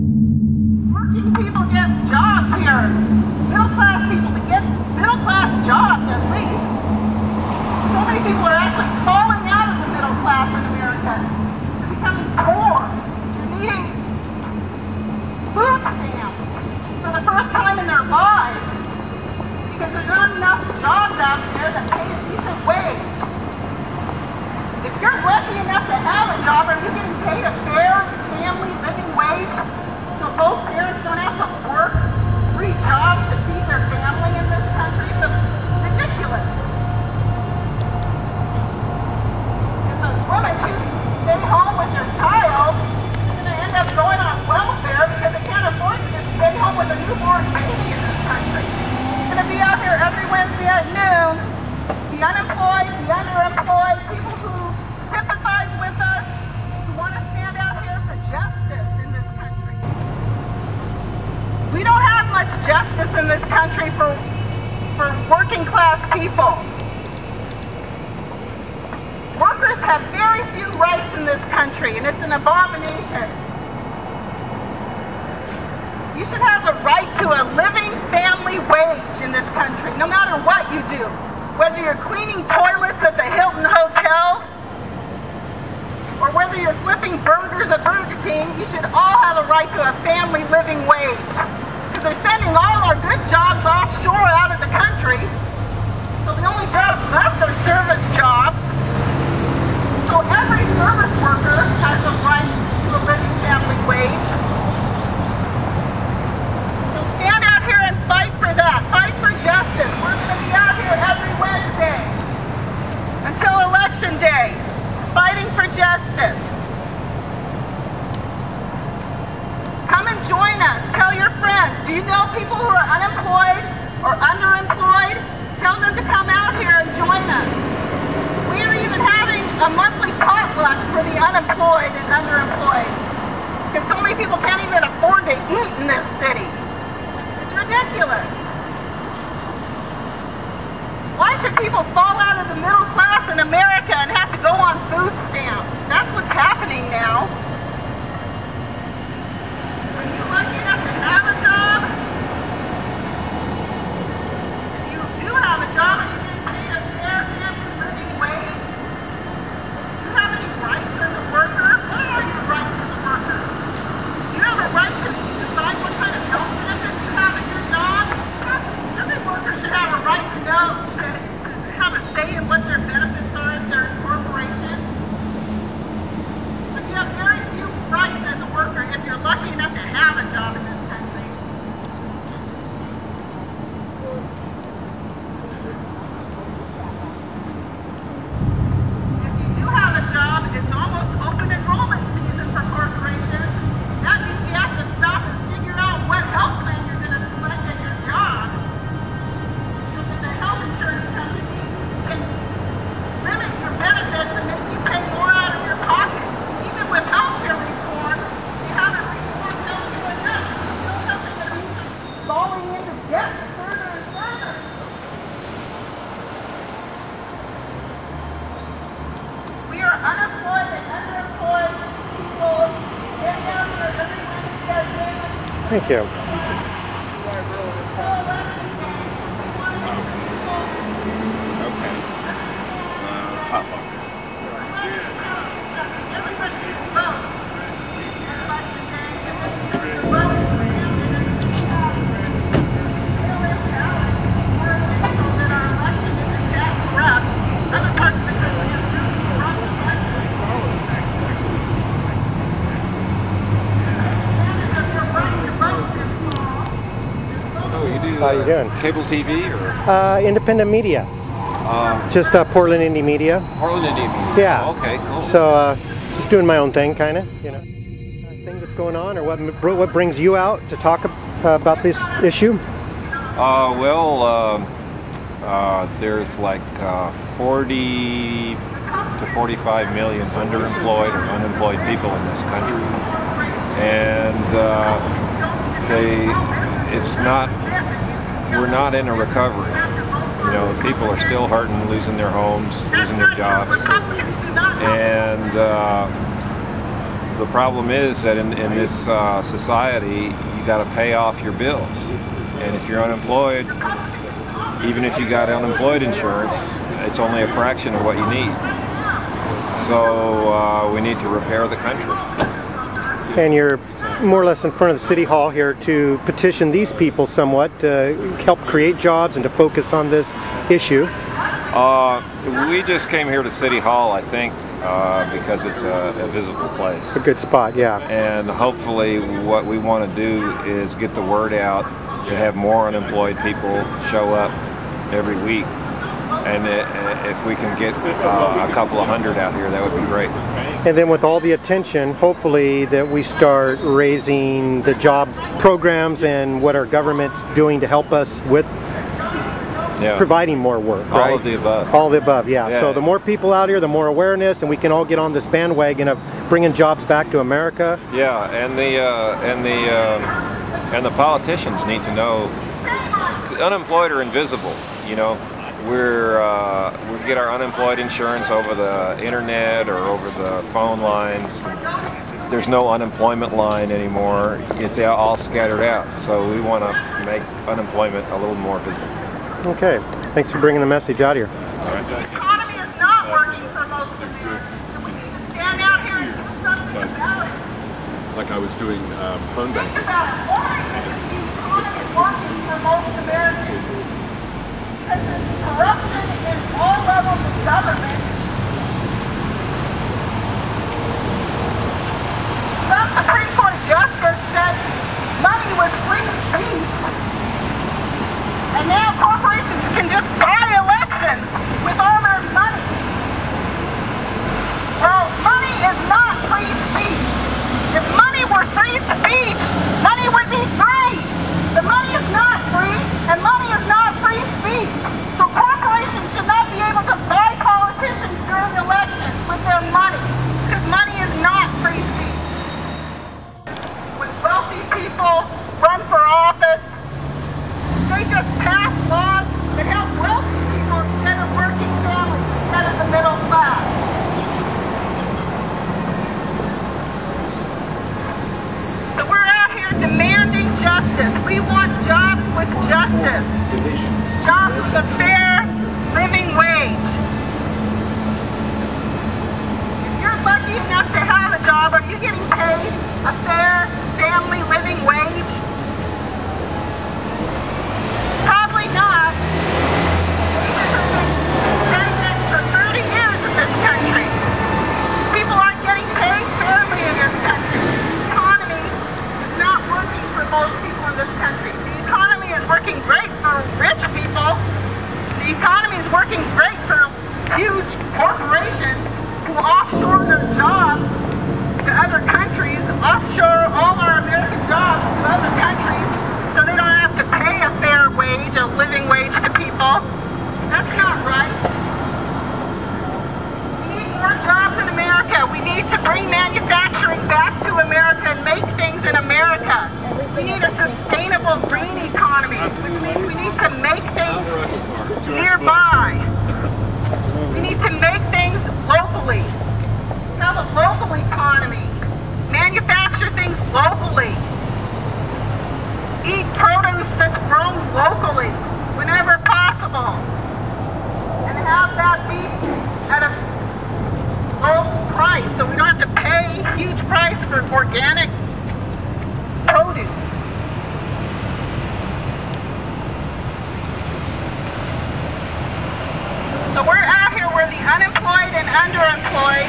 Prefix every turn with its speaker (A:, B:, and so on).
A: Working people get jobs here. Middle-class people to get middle-class jobs at least. So many people are actually falling out of the middle class in America. They're becoming poor. They're needing food stamps for the first time in their lives because there's not enough jobs out there that pay a decent wage. If you're lucky enough to have a job, are you getting paid a fair family living wage so both parents don't have to work 3 jobs to feed their family in this country? It's ridiculous. If a woman chooses to stay home with their child, they're going to end up going on welfare because they can't afford to just stay home with a newborn baby in this country. We're going to be out here every Wednesday at noon. The unemployed, the underemployed, people who sympathize with us, who want to stand out here for justice in this country. We don't have much justice in this country for working class people. Workers have very few rights in this country, and it's an abomination. You should have the right to a living family wage in this country, no matter what you do. Whether you're cleaning toilets at the Hilton Hotel, or whether you're flipping burgers at Burger King, you should all have a right to a family living wage. Because they're sending all our good jobs offshore out of the country, so the only jobs left are service jobs. So every service worker has a right to a living family wage. So stand out here and fight for that. Fight for justice. We're going to be out here every Wednesday until Election Day, fighting for justice. Come and join us. Tell your friends. Do you know people who are unemployed or underemployed? Tell them to come out here and join us. We are even having a monthly potluck for the unemployed and underemployed because so many people can't even afford to eat in this city. It's ridiculous. Why should people fall out of the middle class in America and have to go on food stamps? That's what's happening now. Are you lucky enough to have a job? If you do have a job, are you getting paid a fair family living wage? Do you have any rights as a worker? What are your rights as a worker? Do you have a right to decide what kind of health benefits you have at your job? Every worker should have a right to know, to have a say in what their benefits are if they're a corporation. But you have very few rights as a worker if you're lucky enough to have a job in this country. If you do have a job, it's almost open enrollment season for corporations. That means you have to stop and figure out what health plan you're going to select at your job so that the health insurance company can limit your benefits and make you pay more out of your pocket. Even with health care reform, you haven't reformed don't do enough. It's still something that keeps them falling into debt further and further. We are unemployed and underemployed people. Get down here every Wednesday at noon.
B: Thank you. How you doing?
C: Cable TV or?
B: Independent media. Just Portland Indymedia.
C: Portland Indymedia.
B: Yeah.
C: Okay, cool.
B: So just doing my own thing, kind of. You know, thing that's going on, or what brings you out to talk about this issue?
C: There's like 40 to 45 million underemployed or unemployed people in this country, and we're not in a recovery. You know, people are still hurting, losing their homes, losing their jobs, and the problem is that in this society, you got to pay off your bills, and if you're unemployed, even if you got unemployed insurance, it's only a fraction of what you need. So we need to repair the country.
B: And you're more or less in front of the City Hall here to petition these people somewhat to help create jobs and to focus on this issue.
C: We just came here to City Hall, I think, because it's a visible place.
B: A good spot, yeah.
C: And hopefully what we want to do is get the word out to have more unemployed people show up every week. And if we can get a couple of hundred out here, that would be great.
B: And then with all the attention, hopefully that we start raising the job programs and what our government's doing to help us with providing more work, right?
C: All of the above.
B: All of the above, yeah. So the more people out here, the more awareness, and we can all get on this bandwagon of bringing jobs back to America.
C: Yeah, and the politicians need to know unemployed are invisible. You know, we get our unemployed insurance over the internet or over the phone lines. There's no unemployment line anymore. It's all scattered out. So we want to make unemployment a little more visible.
B: Okay, thanks for bringing the message out here.
A: The economy is not working for most Americans. We need to stand out here and do something about it.
D: Like I was doing phone
A: Think
D: banking.
A: about it. Why isn't the economy working for most Americans? Because there's corruption in all levels of government. Some Supreme Court justice said money was free speech. And now corporations can just buy elections with all their money. Well, money is not free speech. If money were free speech, money would be free. But money is not free, and money is not free speech. So corporations should not be able to buy politicians during elections with their money, because money is not free speech. When wealthy people run for office, they just pass laws that help wealthy people instead of working families, instead of the middle class. So we're out here demanding justice. We want jobs with justice. Jobs with a fair living wage. If you're lucky enough to have a job, are you getting paid a fair family living wage? Probably not. Wages have been stagnant for 30 years in this country. People aren't getting paid fairly in this country. The economy is not working for most people in this country. The economy is working great for rich people. The economy is working great for huge corporations who offshore their jobs to other countries, offshore all our American jobs to other countries, so they don't have to pay a fair wage, a living wage to people. That's not right. We need more jobs in America. We need to bring manufacturing back to America and make things in America. We need a sustainable green economy, which means we need to make things nearby. We need to make things locally. Have a local economy. Manufacture things locally. Eat produce that's grown locally whenever possible, and have that be at a low price so we don't have to pay a huge price for organic produce. So we're out here where the unemployed and underemployed